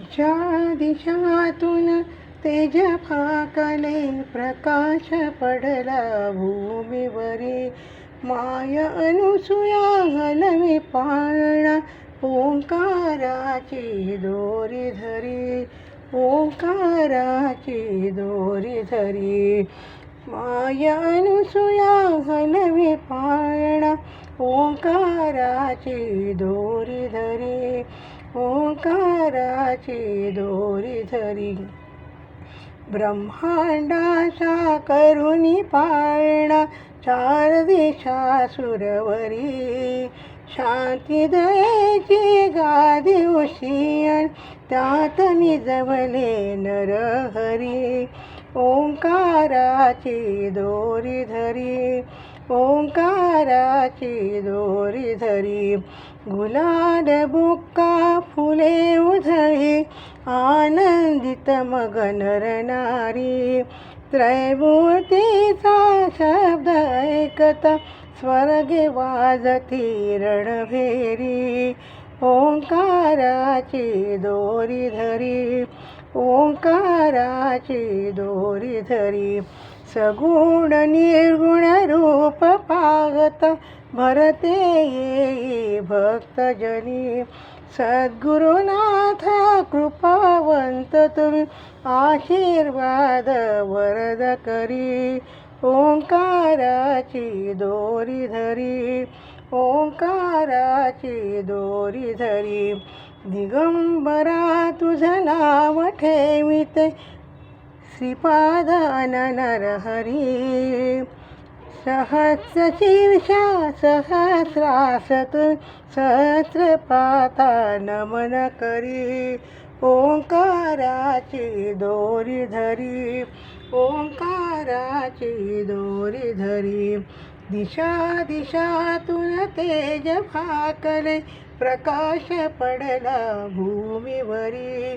दिशा दिशातून तेज फाकले, प्रकाश पडला भूमीवरी. माय अनुसूया हलवी पाळणा, ओंकाराची दोरी धरी, ओंकाराची दोरी धरी. माय अनुसूया हलवी पाळणा, ओंकाराची दोरी धरी, ओंकाराची दोरी धरी. ब्रह्मांडाचा करुणी पाळणा, चार दिशा सुरवरी. शांती दयेची गादी उशियन, त्यात निजवले नरहरी. ओंकाराची दोरी धरी, ओंकाराची दोरी धरी. गुलाल बुक्का फुले उधळी, आनंदित मग नरनारी. त्रैमूर्तीचा शब्द ऐकता, स्वर्गे वाजती रणभेरी. ओंकाराची दोरी धरी, ओंकाराची दोरी धरी. सगुण निर्गुण रूप पाहता, भरते येई भक्तजनी. सद्गुरुनाथ कृपावंत तुम्ही, आशीर्वाद वरद करी. ओंकाराची दोरी धरी, ओंकाराची दोरी धरी. दिगंबरा तुझं नाव ठेविते, श्रीपाद नरहरी. सहस्र शीर्षा सहस्रास तू, सहस्रपाता नमन करी. ओंकाराची दोरी धरी, ओंकाराची दोरी धरी. दिशा दिशातून तेज फाकले, प्रकाश पडला भूमीवरी.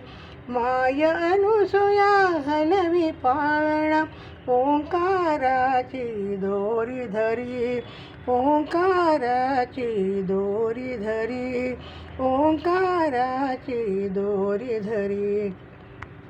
माय अनुसूया हलवी पाळणा, ओंकाराची दोरी धरी, ओंकाराची दोरी धरी, ओंकाराची दोरी धरी.